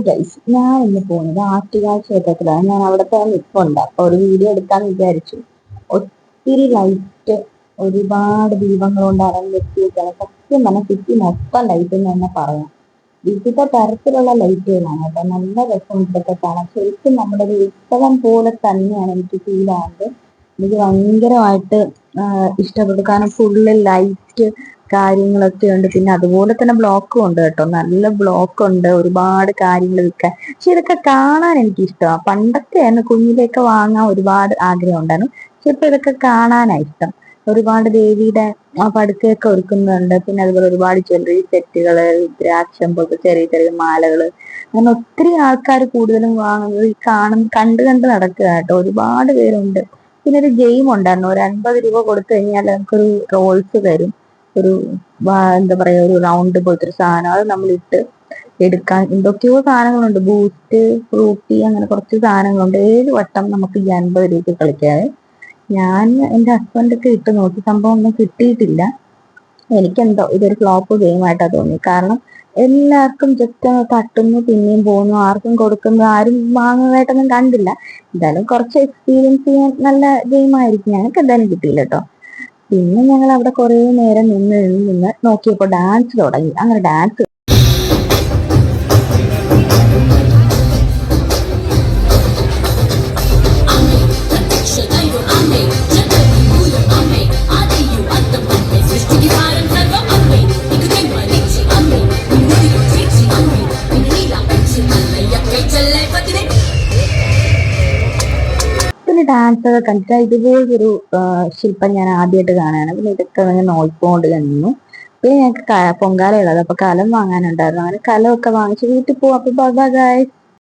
Guys, ഞാൻ ഇന്ന് പോകുന്നത് ആറ്റുകാൽ ക്ഷേത്രത്തിലാണ്. ഞാൻ അവിടുത്തെ നിൽപ്പുണ്ട്. അപ്പൊ ഒരു വീഡിയോ എടുക്കാന്ന് വിചാരിച്ചു. ഒത്തിരി ലൈറ്റ്, ഒരുപാട് ദീപങ്ങൾ കൊണ്ട് അലങ്കരിച്ചിരിക്കുകയാണ്. സത്യം പറഞ്ഞാൽ ചുറ്റി മൊത്തം ലൈറ്റ് എന്ന് തന്നെ പറയാം. വിവിധ തരത്തിലുള്ള ലൈറ്റുകളാണ് കേട്ടോ. നല്ല രസം ഇതൊക്കെ കാണാം. ശരിക്കും നമ്മുടെ ഒരു ഉത്സവം പോലെ തന്നെയാണ് എനിക്ക് ഫീൽ ആവുന്നത്. എനിക്ക് ഭയങ്കരമായിട്ട് ഇഷ്ടപ്പെട്ടു. കാരണം ഫുള്ള് ലൈറ്റ് കാര്യങ്ങളൊക്കെ ഉണ്ട്. പിന്നെ അതുപോലെ തന്നെ ബ്ലോക്കും ഉണ്ട് കേട്ടോ. നല്ല ബ്ലോക്ക് ഉണ്ട്, ഒരുപാട് കാര്യങ്ങൾ വിൽക്കാൻ. പക്ഷെ ഇതൊക്കെ കാണാൻ എനിക്ക് ഇഷ്ടമാണ്. പണ്ടൊക്കെ ആയിരുന്നു കുഞ്ഞിലേക്ക് വാങ്ങാൻ ഒരുപാട് ആഗ്രഹം ഉണ്ടായിരുന്നു. പക്ഷെ ഇപ്പൊ ഇതൊക്കെ കാണാനാണ് ഇഷ്ടം. ഒരുപാട് ദേവിയുടെ പടുക്കയൊക്കെ ഒരുക്കുന്നുണ്ട്. പിന്നെ അതുപോലെ ഒരുപാട് ജ്വല്ലറി സെറ്റുകള്, രുദ്രാക്ഷം പോലത്തെ ചെറിയ ചെറിയ മാലകള്, അങ്ങനെ ഒത്തിരി ആൾക്കാർ കൂടുതലും വാങ്ങുന്നത് ഈ കണ്ട് കണ്ട് നടക്കുക കേട്ടോ. ഒരുപാട് പേരുണ്ട്. പിന്നെ ഒരു ഗെയിം ഉണ്ടായിരുന്നു. ഒരു 50 രൂപ കൊടുത്തു കഴിഞ്ഞാൽ നമുക്കൊരു റോൾസ് തരും. ഒരു എന്താ പറയാ, ഒരു റൗണ്ട് പോലത്തെ ഒരു സാധനം. അത് നമ്മളിട്ട് എടുക്കാൻ എന്തൊക്കെയോ സാധനങ്ങളുണ്ട്. ബൂസ്റ്റ്, ഫ്രൂട്ടി, അങ്ങനെ കുറച്ച് സാധനങ്ങളുണ്ട്. 7 വട്ടം നമുക്ക് ഈ 50 രൂപ കളിക്കാതെ. ഞാൻ എൻ്റെ ഹസ്ബൻഡൊക്കെ ഇട്ട് നോക്കി, സംഭവം ഒന്നും കിട്ടിയിട്ടില്ല. എനിക്കെന്തോ ഇതൊരു ഫ്ലോപ്പ് ഗെയിമായിട്ടാണ് തോന്നി. കാരണം എല്ലാവർക്കും ജസ്റ്റ് തട്ടുന്നു, പിന്നെയും പോകുന്നു, ആർക്കും കൊടുക്കുന്നു, ആരും വാങ്ങുന്നതായിട്ടൊന്നും കണ്ടില്ല. എന്തായാലും കുറച്ച് എക്സ്പീരിയൻസ് ചെയ്യാൻ നല്ല ഗെയിമായിരിക്കും. ഞങ്ങൾക്ക് എന്തായാലും കിട്ടിയില്ല കേട്ടോ. പിന്നെ ഞങ്ങൾ അവിടെ കുറേ നേരം നിന്ന് നോക്കിയപ്പോൾ ഡാൻസ് തുടങ്ങി. അങ്ങനെ ഡാൻസ് പിന്നെ ഡാൻസ് ഒക്കെ കണ്ടിട്ട് ഇതുപോലൊരു ശില്പം ഞാൻ ആദ്യമായിട്ട് കാണുകയാണ്. പിന്നെ ഇതൊക്കെ ഞാൻ നോക്കിക്കൊണ്ട് നിന്നു. പിന്നെ ഞങ്ങൾക്ക് പൊങ്കാല ഉള്ളത്, അപ്പൊ കലം വാങ്ങാനുണ്ടായിരുന്നു. അങ്ങനെ കലമൊക്കെ വാങ്ങിച്ച് വീട്ടിൽ പോവാം. അപ്പൊ ബൈ ഗൈസ്.